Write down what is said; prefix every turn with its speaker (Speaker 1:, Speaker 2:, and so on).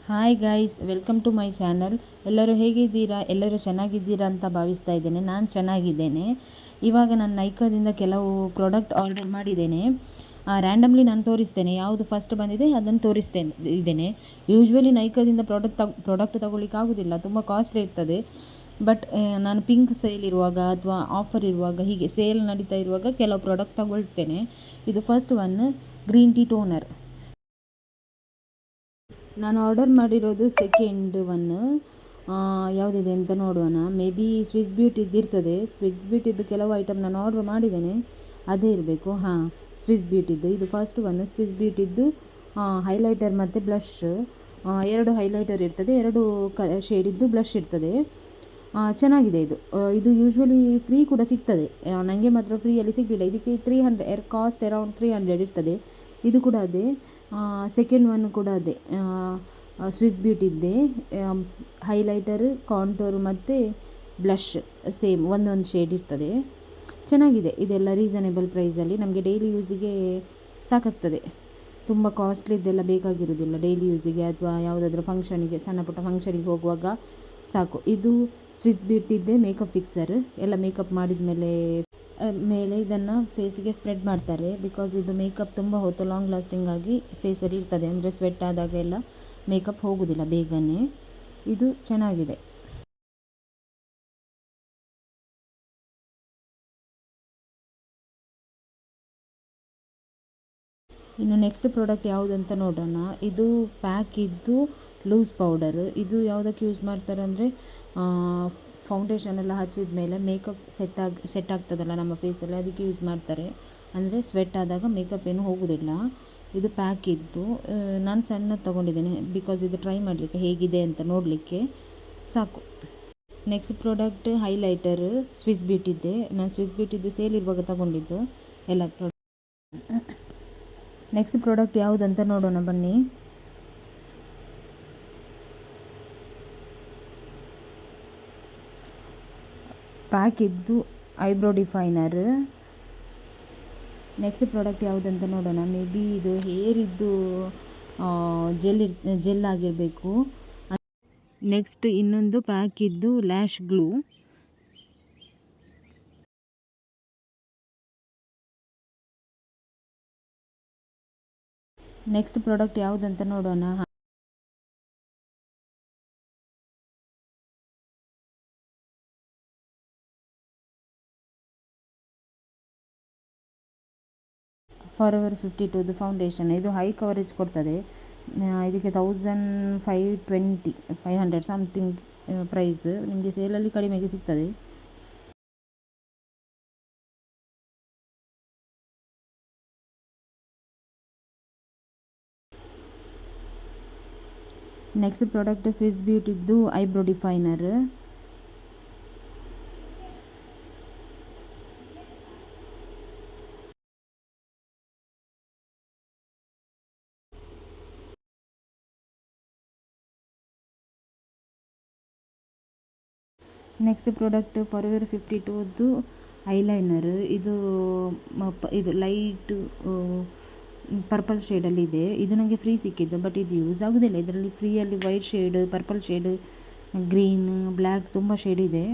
Speaker 1: Hi guys, welcome to my channel. ಎಲ್ಲರೂ ಹೇಗಿದ್ದೀರಾ? ಎಲ್ಲರೂ ಚೆನ್ನಾಗಿದ್ದೀರಾ ಅಂತ ಭಾವಿಸ್ತಾ ಇದ್ದೇನೆ. ನಾನು ಚೆನ್ನಾಗಿದ್ದೇನೆ. ಇವಾಗ ನಾನು ನೈಕಾದಿಂದ ಕೆಲವು ಪ್ರಾಡಕ್ಟ್ ಆರ್ಡರ್ ಮಾಡಿದ್ದೇನೆ. ರ್ಯಾಂಡಮ್ಲಿ ನಾನು ತೋರಿಸ್ತೇನೆ, ಯಾವುದು ಫಸ್ಟ್ ಬಂದಿದೆ ಅದನ್ನು ಇದ್ದೇನೆ. ಯೂಶ್ವಲಿ ನೈಕಾದಿಂದ ಪ್ರಾಡಕ್ಟ್ ತಗೊಳ್ಳಿಕ್ಕೆ ಆಗೋದಿಲ್ಲ, ತುಂಬ ಕಾಸ್ಟ್ಲಿ ಇರ್ತದೆ. ಬಟ್ ನಾನು ಪಿಂಕ್ ಸೇಲ್ ಇರುವಾಗ ಅಥವಾ ಆಫರ್ ಇರುವಾಗ, ಹೀಗೆ ಸೇಲ್ ನಡೀತಾ ಇರುವಾಗ ಕೆಲವು ಪ್ರಾಡಕ್ಟ್ ತಗೊಳ್ತೇನೆ. ಇದು first one, green tea toner. ನಾನು ಆರ್ಡರ್ ಮಾಡಿರೋದು ಸೆಕೆಂಡ್ ಒನ್. ಯಾವುದಿದೆ ಅಂತ ನೋಡೋಣ. ಮೇ ಬಿ ಸ್ವಿಸ್ ಬ್ಯೂಟಿದ್ದು ಇರ್ತದೆ. ಸ್ವಿಸ್ ಬ್ಯೂಟಿದ್ದು ಕೆಲವು ಐಟಮ್ ನಾನು ಆರ್ಡರ್ ಮಾಡಿದ್ದೇನೆ, ಅದೇ ಇರಬೇಕು. ಸ್ವಿಸ್ ಬ್ಯೂಟಿದ್ದು ಇದು ಫಸ್ಟ್ ಒನ್. ಸ್ವಿಸ್ ಬ್ಯೂಟಿದ್ದು ಹೈಲೈಟರ್ ಮತ್ತು ಬ್ಲಷ್, ಎರಡು ಹೈಲೈಟರ್ ಇರ್ತದೆ, ಎರಡು ಶೇಡಿದ್ದು ಬ್ಲಷ್ ಇರ್ತದೆ. ಚೆನ್ನಾಗಿದೆ ಇದು. ಇದು ಯೂಶ್ವಲಿ ಫ್ರೀ ಕೂಡ ಸಿಗ್ತದೆ. ನನಗೆ ಮಾತ್ರ ಫ್ರೀಯಲ್ಲಿ ಸಿಗಲಿಲ್ಲ. ಇದಕ್ಕೆ 300 ಕಾಸ್ಟ್ ಅರೌಂಡ್ 300 ಇರ್ತದೆ. ಇದು ಕೂಡ ಅದೇ. ಸೆಕೆಂಡ್ ಒನ್ ಕೂಡ ಅದೇ, ಸ್ವಿಸ್ ಬ್ಯೂಟಿದ್ದೆ. ಹೈಲೈಟರ್, ಕಾಂಟೋರ್ ಮತ್ತು ಬ್ಲಷ್ ಸೇಮ್ ಒಂದೊಂದು ಶೇಡ್ ಇರ್ತದೆ. ಚೆನ್ನಾಗಿದೆ. ಇದೆಲ್ಲ ರೀಸನೇಬಲ್ ಪ್ರೈಸಲ್ಲಿ ನಮಗೆ ಡೈಲಿ ಯೂಸಿಗೆ ಸಾಕಾಗ್ತದೆ. ತುಂಬ ಕಾಸ್ಟ್ಲಿದ್ದೆಲ್ಲ ಬೇಕಾಗಿರೋದಿಲ್ಲ ಡೈಲಿ ಯೂಸಿಗೆ, ಅಥವಾ ಯಾವುದಾದ್ರೂ ಫಂಕ್ಷನಿಗೆ, ಸಣ್ಣ ಪುಟ್ಟ ಫಂಕ್ಷನಿಗೆ ಹೋಗುವಾಗ ಸಾಕು. ಇದು ಸ್ವಿಸ್ ಬ್ಯೂಟಿದ್ದೆ ಮೇಕಪ್ ಫಿಕ್ಸರ್. ಎಲ್ಲ ಮೇಕಪ್ ಮಾಡಿದ ಮೇಲೆ ಇದನ್ನು ಫೇಸಿಗೆ ಸ್ಪ್ರೆಡ್ ಮಾಡ್ತಾರೆ. ಬಿಕಾಸ್ ಇದು ಮೇಕಪ್ ತುಂಬ ಹೊತ್ತು ಲಾಂಗ್ ಲಾಸ್ಟಿಂಗ್ ಆಗಿ ಫೇಸಲ್ಲಿ ಇರ್ತದೆ. ಅಂದರೆ ಸ್ವೆಟ್ ಆದಾಗ ಎಲ್ಲ ಮೇಕಪ್ ಹೋಗೋದಿಲ್ಲ ಬೇಗನೆ. ಇದು ಚೆನ್ನಾಗಿದೆ. ಇನ್ನು ನೆಕ್ಸ್ಟ್ ಪ್ರಾಡಕ್ಟ್ ಯಾವುದು ಅಂತ ನೋಡೋಣ. ಇದು ಪ್ಯಾಕ್ ಇದ್ದು ಲೂಸ್ ಪೌಡರ್. ಇದು ಯಾವುದಕ್ಕೆ ಯೂಸ್ ಮಾಡ್ತಾರೆ ಅಂದರೆ, ಫೌಂಡೇಶನ್ ಎಲ್ಲ ಹಚ್ಚಿದ ಮೇಲೆ ಮೇಕಪ್ ಸೆಟ್ ಆಗ್ತದಲ್ಲ ನಮ್ಮ ಫೇಸಲ್ಲಿ, ಅದಕ್ಕೆ ಯೂಸ್ ಮಾಡ್ತಾರೆ. ಅಂದರೆ ಸ್ವೆಟ್ ಆದಾಗ ಮೇಕಪ್ ಏನು ಹೋಗೋದಿಲ್ಲ. ಇದು ಪ್ಯಾಕ್ ಇದ್ದು, ನಾನು ಸಣ್ಣದು ತೊಗೊಂಡಿದ್ದೇನೆ ಬಿಕಾಸ್ ಇದು ಟ್ರೈ ಮಾಡಲಿಕ್ಕೆ ಹೇಗಿದೆ ಅಂತ ನೋಡಲಿಕ್ಕೆ ಸಾಕು. ನೆಕ್ಸ್ಟ್ ಪ್ರಾಡಕ್ಟ್ ಹೈಲೈಟರ್, ಸ್ವಿಸ್ ಬ್ಯೂಟಿದ್ದೆ. ನಾನು ಸ್ವಿಸ್ ಬ್ಯೂಟಿದ್ದು ಸೇಲ್ ಇರುವಾಗ ತಗೊಂಡಿದ್ದು ಎಲ್ಲ ಪ್ರಾಡಕ್ಟ್. ನೆಕ್ಸ್ಟ್ ಪ್ರಾಡಕ್ಟ್ ಯಾವುದಂತ ನೋಡೋಣ ಬನ್ನಿ. ಪ್ಯಾಕ್ ಇದ್ದು ಐಬ್ರೋ ಡಿಫೈನರ್. ನೆಕ್ಸ್ಟ್ ಪ್ರಾಡಕ್ಟ್ ಯಾವುದಂತ ನೋಡೋಣ. ಮೇ ಬಿ ಇದು ಹೇರಿದ್ದು ಜೆಲ್ ಆಗಿರಬೇಕು. ನೆಕ್ಸ್ಟ್ ಇನ್ನೊಂದು ಪ್ಯಾಕ್ ಇದ್ದು ಲ್ಯಾಶ್ ಗ್ಲೂ. ನೆಕ್ಸ್ಟ್ ಪ್ರಾಡಕ್ಟ್ ಯಾವುದಂತ ನೋಡೋಣ. Forever 52 foundation. ಇದು ಹೈ ಕವರೇಜ್ ಕೊಡ್ತದೆ. ಇದಕ್ಕೆ 1500 ಸಮಥಿಂಗ್ ಪ್ರೈಸ್. ನಿಮಗೆ ಸೇಲಲ್ಲಿ ಕಡಿಮೆಗೆ ಸಿಗ್ತದೆ. ನೆಕ್ಸ್ಟ್ ಪ್ರಾಡಕ್ಟ್ ಸ್ವಿಸ್ ಬ್ಯೂಟಿದ್ದು eyebrow definer. Next product forever 52ದ್ದು ಐಲೈನರ್. ಇದು ಲೈಟ್ ಪರ್ಪಲ್ ಶೇಡಲ್ಲಿದೆ. ಇದು ನನಗೆ ಫ್ರೀ ಸಿಕ್ಕಿದ್ದು, ಬಟ್ ಇದು ಯೂಸ್ ಆಗೋದಿಲ್ಲ. ಇದರಲ್ಲಿ ಫ್ರೀಯಲ್ಲಿ white shade, purple shade, green, black ತುಂಬ ಶೇಡ್ ಇದೆ.